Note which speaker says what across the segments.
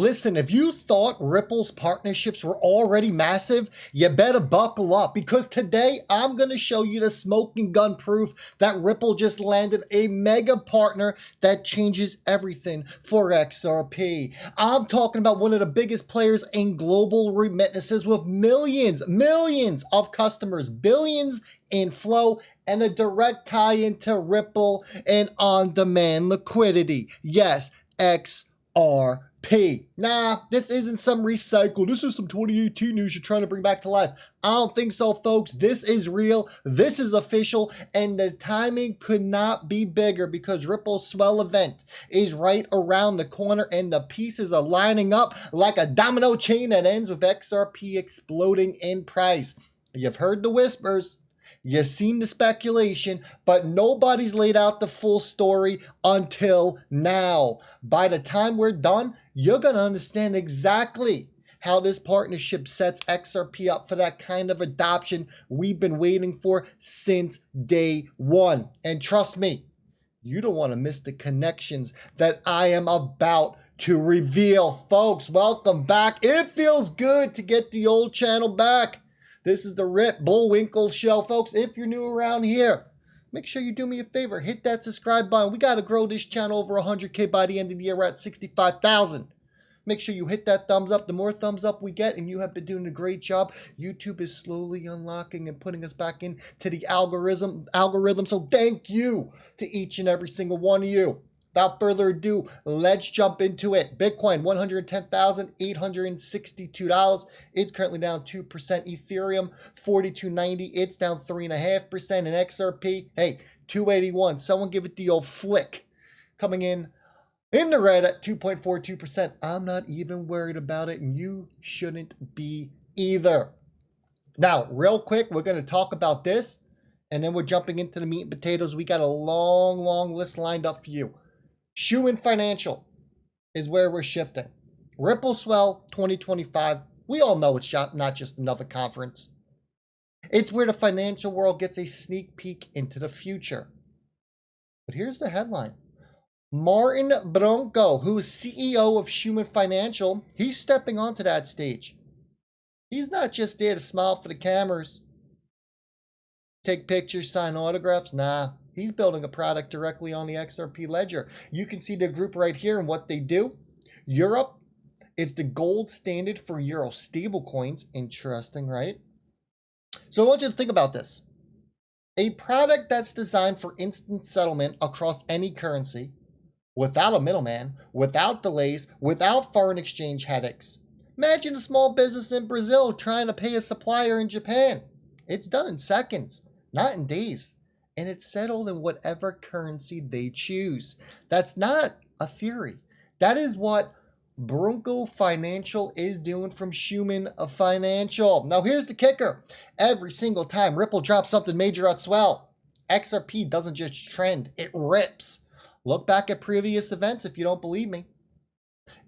Speaker 1: Listen, if you thought Ripple's partnerships were already massive, you better buckle up because today I'm going to show you the smoking gun proof that Ripple just landed a mega partner that changes everything for XRP. I'm talking about one of the biggest players in global remittances with millions of customers, billions in flow, and a direct tie into Ripple and on-demand liquidity. Yes, XRP. Nah, this isn't some recycle. This is some 2018 news you're trying to bring back to life. I don't think so, folks. This is real. This is official. And the timing could not be bigger because Ripple's swell event is right around the corner and the pieces are lining up like a domino chain that ends with XRP exploding in price. You've heard the whispers. You've seen the speculation, but nobody's laid out the full story until now. By the time we're done, you're going to understand exactly how this partnership sets XRP up for that kind of adoption we've been waiting for since day one. And trust me, you don't want to miss the connections that I am about to reveal. Folks, welcome back. It feels good to get the old channel back. This is the Rip Bullwinkle Show, folks. If you're new around here, make sure you do me a favor. Hit that subscribe button. We got to grow this channel over 100K by the end of the year. We're at 65,000. Make sure you hit that thumbs up. The more thumbs up we get, and you have been doing a great job, YouTube is slowly unlocking and putting us back into the algorithm. So thank you to each and every single one of you. Without further ado, let's jump into it. Bitcoin, $110,862. It's currently down 2%. Ethereum, $42.90. It's down 3.5%. And XRP, hey, $281. Someone give it the old flick. Coming in the red at 2.42%. I'm not even worried about it, and you shouldn't be either. Now, real quick, we're going to talk about this, and then we're jumping into the meat and potatoes. We got a long list lined up for you. Schumann Financial is where we're shifting. Ripple Swell 2025. We all know it's not just another conference. It's where the financial world gets a sneak peek into the future. But here's the headline. Martin Bronco, who is CEO of Schumann Financial, he's stepping onto that stage. He's not just there to smile for the cameras, take pictures, sign autographs. Nah. He's building a product directly on the XRP ledger. You can see the group right here and what they do. Europe, it's the gold standard for Euro stablecoins. Interesting, right? So I want you to think about this. A product that's designed for instant settlement across any currency, without a middleman, without delays, without foreign exchange headaches. Imagine a small business in Brazil trying to pay a supplier in Japan. It's done in seconds, not in days. And it's settled in whatever currency they choose. That's not a theory. That is what Bronco Financial is doing from Schumann Financial. Now here's the kicker. Every single time Ripple drops something major at Swell, XRP doesn't just trend, it rips. Look back at previous events if you don't believe me,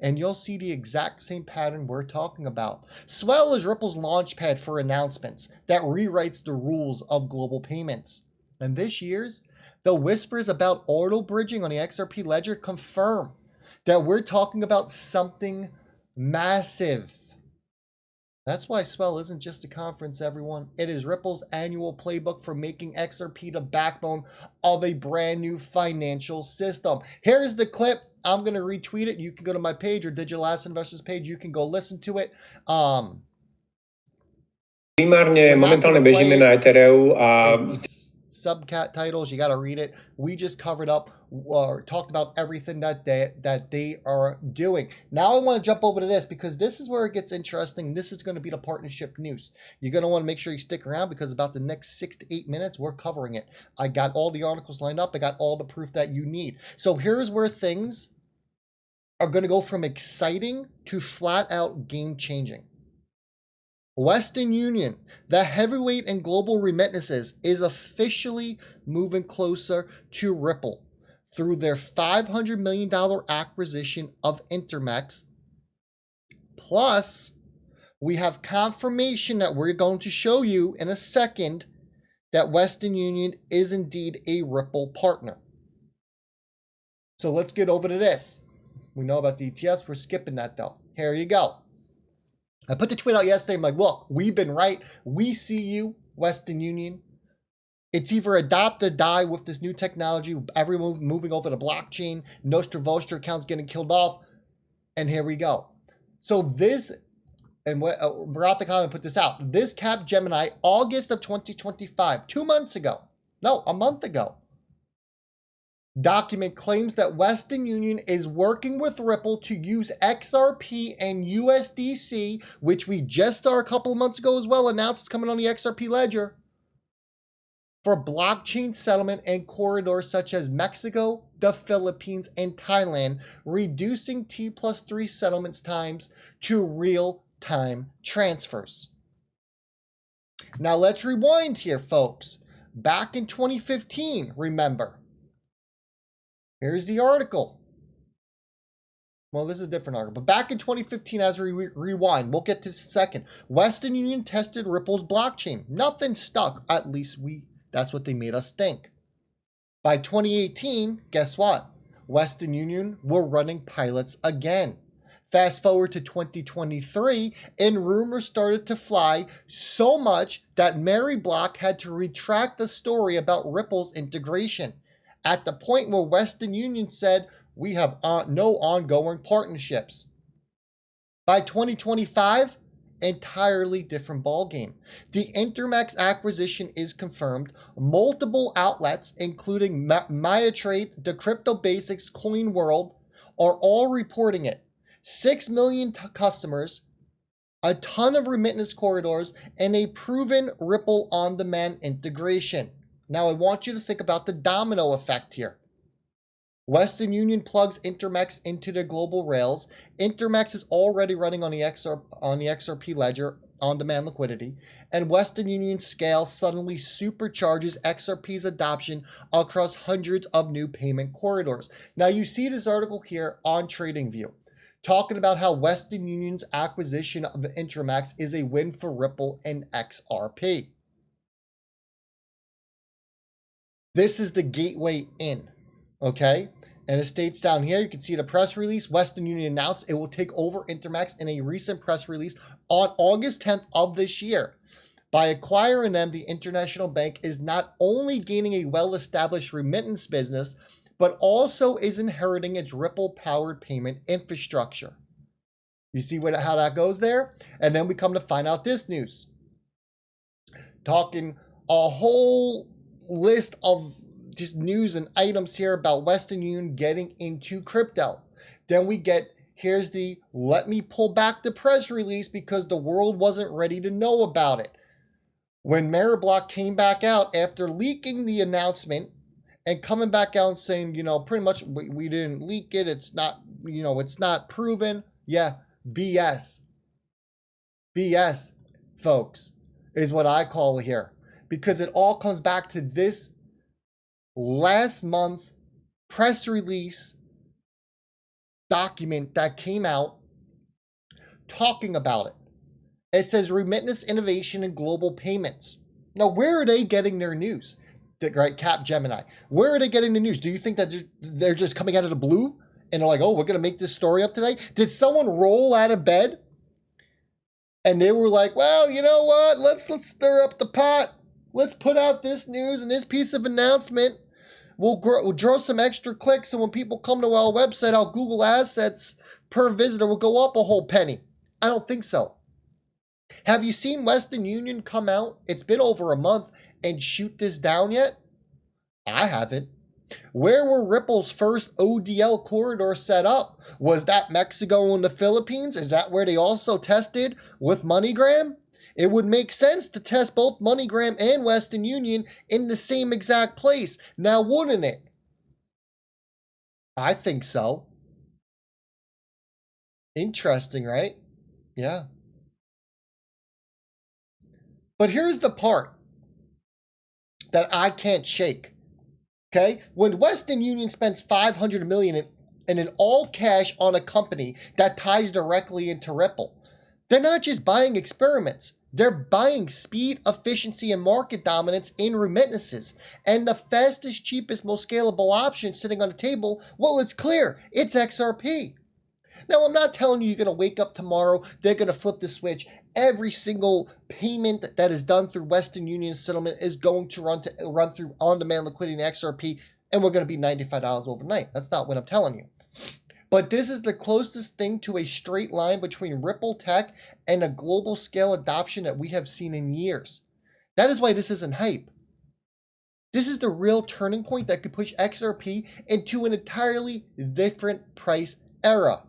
Speaker 1: and you'll see the exact same pattern we're talking about. Swell is Ripple's launchpad for announcements that rewrites the rules of global payments. And this year's, the whispers about auto bridging on the XRP ledger confirm that we're talking about something massive. That's why Swell isn't just a conference, everyone. It is Ripple's annual playbook for making XRP the backbone of a brand new financial system. Here's the clip. I'm going to retweet it. You can go to my page or Digital Asset Investors page. You can go listen to it.
Speaker 2: Primárne momentálne bežíme na Ethereu a
Speaker 1: subtitles, you got to read it. We just covered up or talked about everything that they are doing. Now I want to jump over to this because this is where it gets interesting. This is going to be the partnership news. You're going to want to make sure you stick around because about the next 6 to 8 minutes, we're covering it. I got all the articles lined up. I got all the proof that you need. So here's where things are going to go from exciting to flat out game changing. Western Union, the heavyweight in global remittances, is officially moving closer to Ripple through their $500 million acquisition of Intermex. Plus, we have confirmation that we're going to show you in a second that Western Union is indeed a Ripple partner. So let's get over to this. We know about the ETFs. We're skipping that though. Here you go. I put the tweet out yesterday. I'm like, look, we've been right. We see you, Western Union. It's either adopt or die with this new technology. Everyone moving over to blockchain. Nostra Vostra accounts getting killed off. And here we go. So this, and Muratha Khan put this out. This Cap Gemini, August of 2025, 2 months ago. No, a month ago. Document claims that Western Union is working with Ripple to use XRP and USDC, which we just saw a couple of months ago as well, announced it's coming on the XRP ledger, for blockchain settlement and corridors such as Mexico, the Philippines, and Thailand, reducing T+3 settlements times to real-time transfers. Now let's rewind here, folks. Back in 2015, remember. Here's the article. Well, this is a different article. But back in 2015, as we rewind, we'll get to this in a second. Western Union tested Ripple's blockchain. Nothing stuck. At least that's what they made us think. By 2018, guess what? Western Union were running pilots again. Fast forward to 2023, and rumors started to fly so much that Mary Block had to retract the story about Ripple's integration, at the point where Western Union said, we have no ongoing partnerships. By 2025, entirely different ballgame. The Intermex acquisition is confirmed. Multiple outlets, including Mayatrade, the Crypto Basics, Coin World, are all reporting it. 6 million customers, a ton of remittance corridors, and a proven Ripple on-demand integration. Now, I want you to think about the domino effect here. Western Union plugs Intermex into the global rails. Intermex is already running on the XRP ledger, on-demand liquidity, and Western Union's scale suddenly supercharges XRP's adoption across hundreds of new payment corridors. Now, you see this article here on TradingView, talking about how Western Union's acquisition of Intermex is a win for Ripple and XRP. This is the gateway in. Okay, and it states down here, you can see the press release. Western Union announced it will take over Intermex in a recent press release on August 10th of this year. By acquiring them, the international bank is not only gaining a well-established remittance business, but also is inheriting its Ripple-powered payment infrastructure. You see how that goes there? And then we come to find out this news. Talking a whole list of just news and items here about Western Union getting into crypto. Then we get, here's the, let me pull back the press release because the world wasn't ready to know about it. When Mary Block came back out after leaking the announcement and coming back out and saying, pretty much we didn't leak it. It's not, it's not proven. Yeah, BS. BS, folks, is what I call it here. Because it all comes back to this last month press release document that came out talking about it. It says remittance innovation and global payments. Now, where are they getting their news? Right, Cap Gemini. Where are they getting the news? Do you think that they're just coming out of the blue and they're like, oh, we're going to make this story up today? Did someone roll out of bed and they were like, well, you know what? Let's stir up the pot. Let's put out this news and this piece of announcement. We'll draw some extra clicks, so when people come to our website, our Google assets per visitor will go up a whole penny. I don't think so. Have you seen Western Union come out? It's been over a month and shoot this down yet? I haven't. Where were Ripple's first ODL corridor set up? Was that Mexico and the Philippines? Is that where they also tested with MoneyGram? It would make sense to test both MoneyGram and Western Union in the same exact place. Now, wouldn't it? I think so. Interesting, right? Yeah. But here's the part that I can't shake. Okay? When Western Union spends $500 million in an all cash on a company that ties directly into Ripple, they're not just buying experiments. They're buying speed, efficiency, and market dominance in remittances. And the fastest, cheapest, most scalable option sitting on the table, well, it's clear. It's XRP. Now, I'm not telling you you're going to wake up tomorrow, they're going to flip the switch. Every single payment that is done through Western Union settlement is going to run through on-demand liquidity and XRP, and we're going to be $95 overnight. That's not what I'm telling you. But this is the closest thing to a straight line between Ripple Tech and a global scale adoption that we have seen in years. That is why this isn't hype. This is the real turning point that could push XRP into an entirely different price era.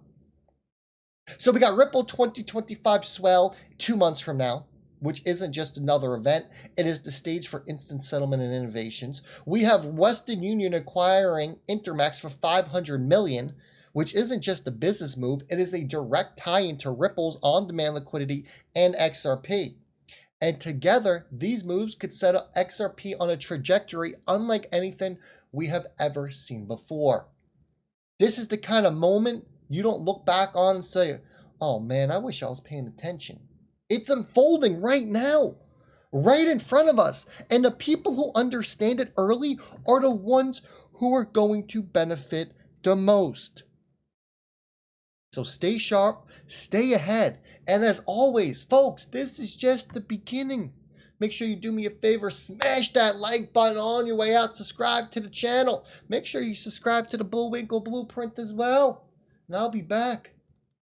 Speaker 1: So we got Ripple 2025 swell 2 months from now, which isn't just another event. It is the stage for instant settlement and innovations. We have Western Union acquiring Intermex for $500 million, which isn't just a business move. It is a direct tie into Ripple's on-demand liquidity and XRP. And together, these moves could set up XRP on a trajectory unlike anything we have ever seen before. This is the kind of moment you don't look back on and say, oh man, I wish I was paying attention. It's unfolding right now, right in front of us. And the people who understand it early are the ones who are going to benefit the most. So stay sharp, stay ahead. And as always, folks, this is just the beginning. Make sure you do me a favor, smash that like button on your way out, subscribe to the channel. Make sure you subscribe to the Bullwinkle Blueprint as well. And I'll be back.